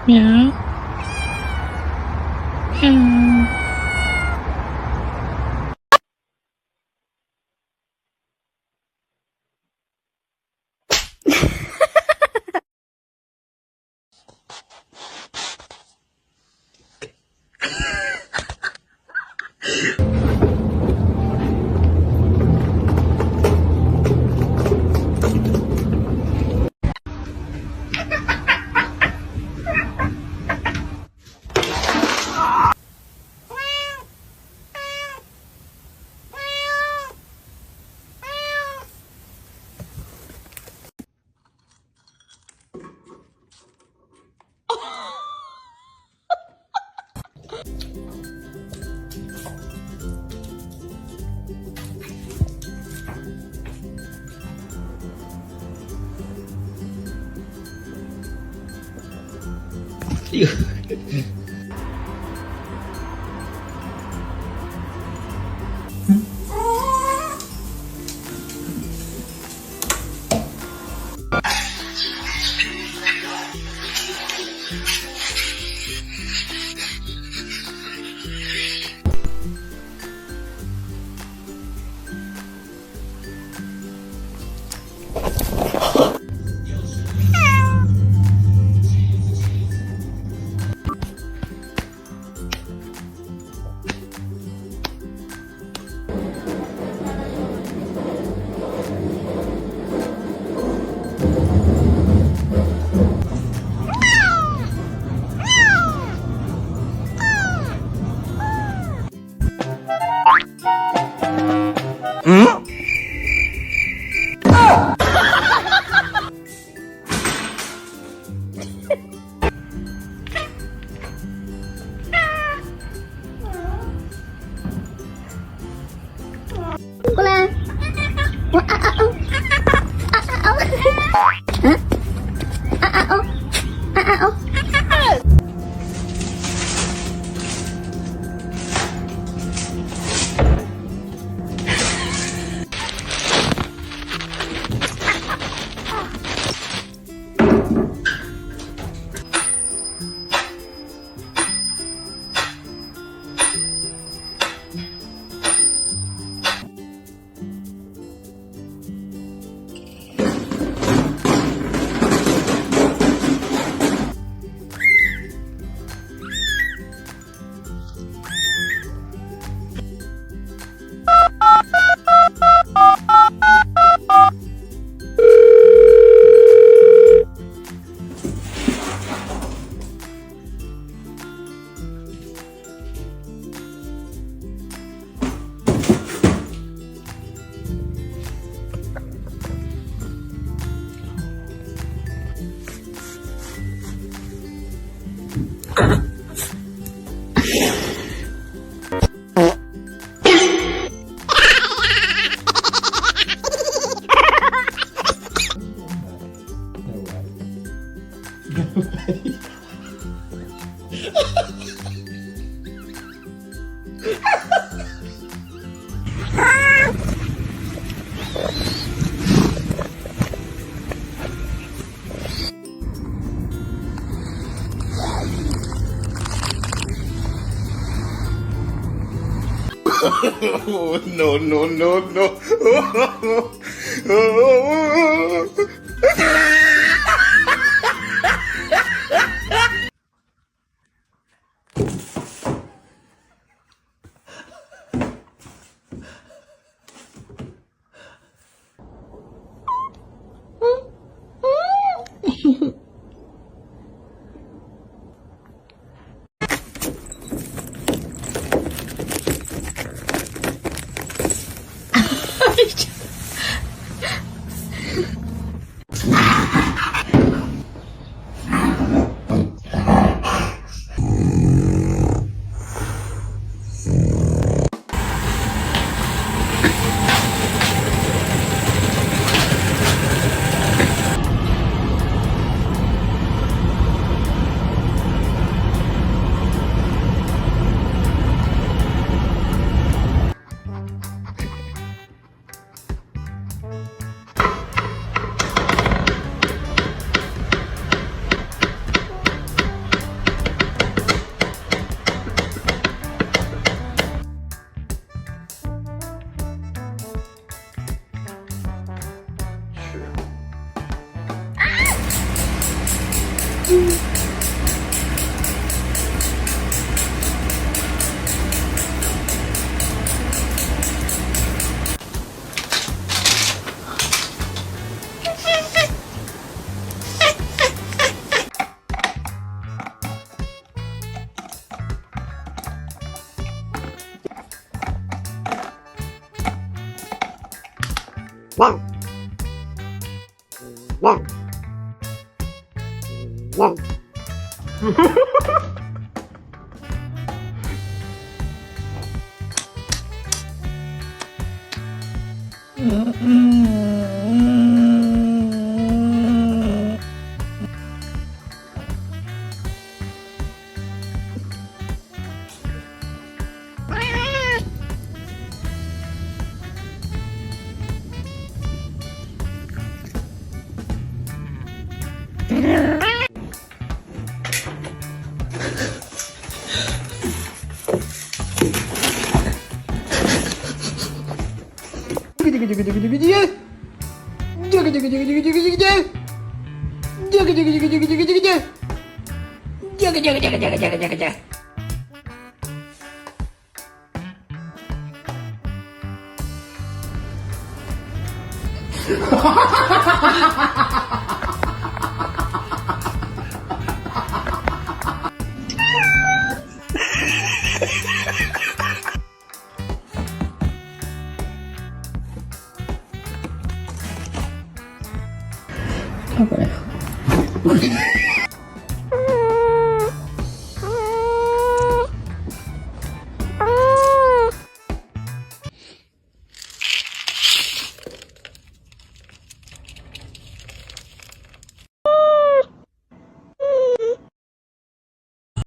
Meow. Meow. No, no, no, no.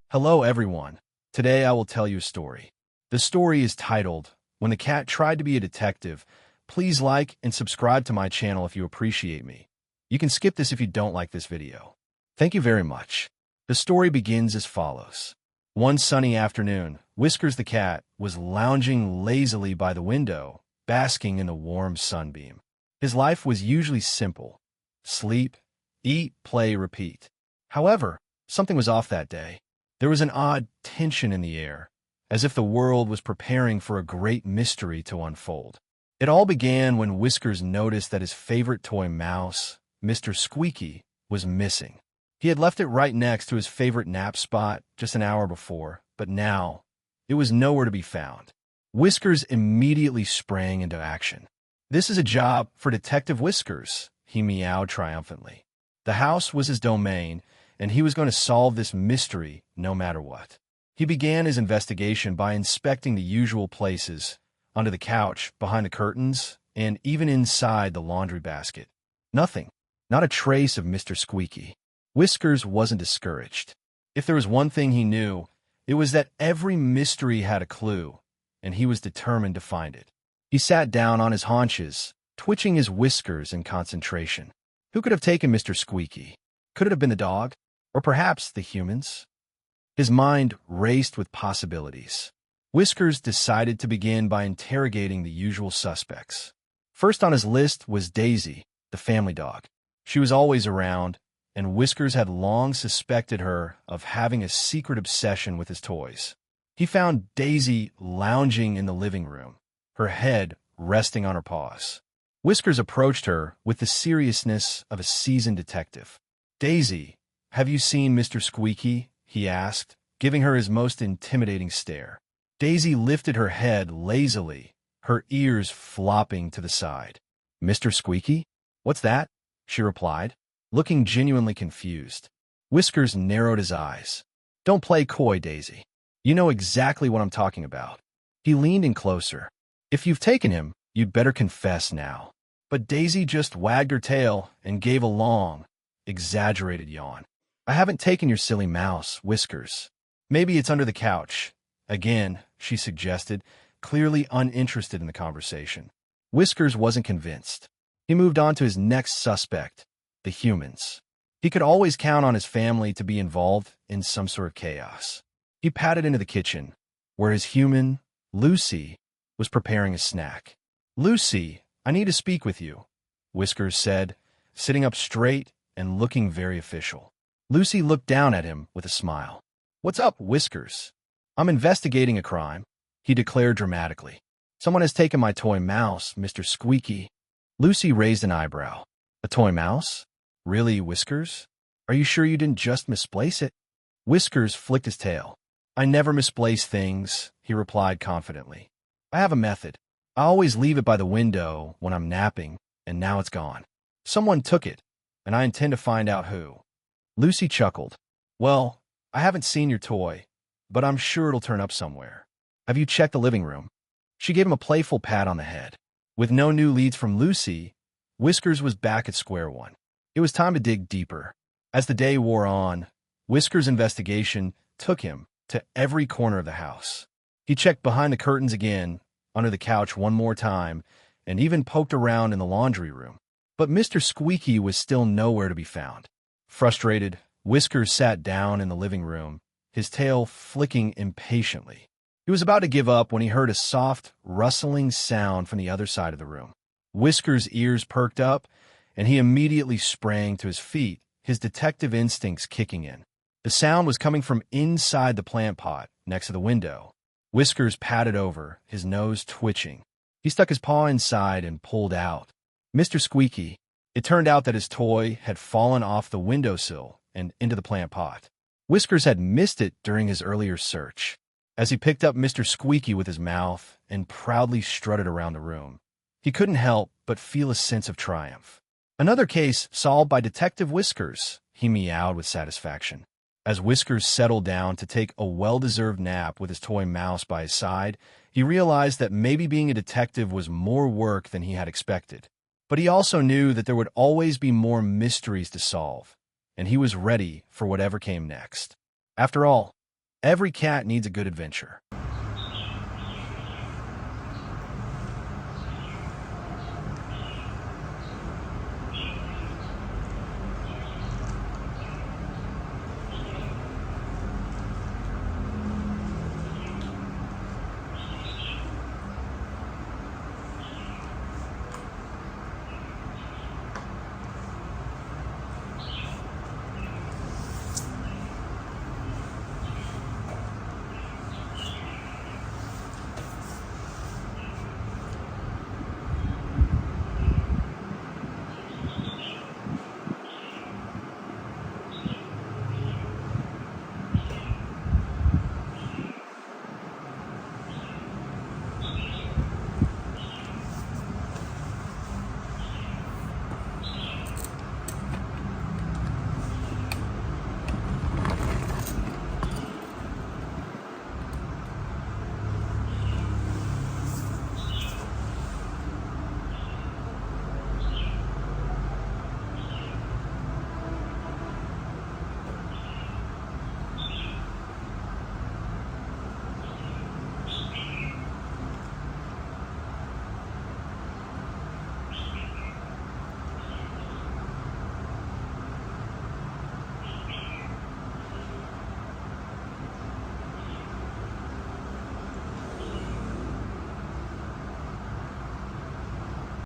Hello everyone. Today I will tell you a story. The story is titled, When the Cat Tried to be a Detective. Please like and subscribe to my channel if you appreciate me. You can skip this if you don't like this video. Thank you very much. The story begins as follows. One sunny afternoon, Whiskers the cat was lounging lazily by the window, basking in the warm sunbeam. His life was usually simple. Sleep, eat, play, repeat. However, something was off that day. There was an odd tension in the air, as if the world was preparing for a great mystery to unfold. It all began when Whiskers noticed that his favorite toy mouse, Mr. Squeaky, was missing. He had left it right next to his favorite nap spot just an hour before, but now it was nowhere to be found. Whiskers immediately sprang into action. "This is a job for Detective Whiskers," he meowed triumphantly. The house was his domain, and he was going to solve this mystery no matter what. He began his investigation by inspecting the usual places, under the couch, behind the curtains, and even inside the laundry basket. Nothing, not a trace of Mr. Squeaky. Whiskers wasn't discouraged. If there was one thing he knew, it was that every mystery had a clue, and he was determined to find it. He sat down on his haunches, twitching his whiskers in concentration. Who could have taken Mr. Squeaky? Could it have been the dog? Or perhaps the humans? His mind raced with possibilities. Whiskers decided to begin by interrogating the usual suspects. First on his list was Daisy, the family dog. She was always around, and Whiskers had long suspected her of having a secret obsession with his toys. He found Daisy lounging in the living room, her head resting on her paws. Whiskers approached her with the seriousness of a seasoned detective. "Daisy, have you seen Mr. Squeaky?" he asked, giving her his most intimidating stare. Daisy lifted her head lazily, her ears flopping to the side. "Mr. Squeaky? What's that?" she replied, looking genuinely confused. Whiskers narrowed his eyes. "Don't play coy, Daisy. You know exactly what I'm talking about." He leaned in closer. "If you've taken him, you'd better confess now." But Daisy just wagged her tail and gave a long, exaggerated yawn. "I haven't taken your silly mouse, Whiskers. Maybe it's under the couch." Again, she suggested, clearly uninterested in the conversation. Whiskers wasn't convinced. He moved on to his next suspect, the humans. He could always count on his family to be involved in some sort of chaos. He padded into the kitchen, where his human, Lucy, was preparing a snack. "Lucy, I need to speak with you," Whiskers said, sitting up straight and looking very official. Lucy looked down at him with a smile. "What's up, Whiskers?" "I'm investigating a crime," he declared dramatically. "Someone has taken my toy mouse, Mr. Squeaky." Lucy raised an eyebrow. "A toy mouse? Really, Whiskers? Are you sure you didn't just misplace it?" Whiskers flicked his tail. "I never misplace things," he replied confidently. "I have a method. I always leave it by the window when I'm napping, and now it's gone. Someone took it, and I intend to find out who." Lucy chuckled. "Well, I haven't seen your toy, but I'm sure it'll turn up somewhere. Have you checked the living room?" She gave him a playful pat on the head. With no new leads from Lucy, Whiskers was back at square one. It was time to dig deeper. As the day wore on, Whiskers' investigation took him to every corner of the house. He checked behind the curtains again, under the couch one more time, and even poked around in the laundry room. But Mr. Squeaky was still nowhere to be found. Frustrated, Whiskers sat down in the living room, his tail flicking impatiently. He was about to give up when he heard a soft, rustling sound from the other side of the room. Whiskers' ears perked up, and he immediately sprang to his feet, his detective instincts kicking in. The sound was coming from inside the plant pot next to the window. Whiskers patted over, his nose twitching. He stuck his paw inside and pulled out. "Mr. Squeaky." It turned out that his toy had fallen off the windowsill and into the plant pot. Whiskers had missed it during his earlier search. As he picked up Mr. Squeaky with his mouth and proudly strutted around the room, he couldn't help but feel a sense of triumph. "Another case solved by Detective Whiskers," he meowed with satisfaction. As Whiskers settled down to take a well-deserved nap with his toy mouse by his side, he realized that maybe being a detective was more work than he had expected. But he also knew that there would always be more mysteries to solve, and he was ready for whatever came next. After all, every cat needs a good adventure.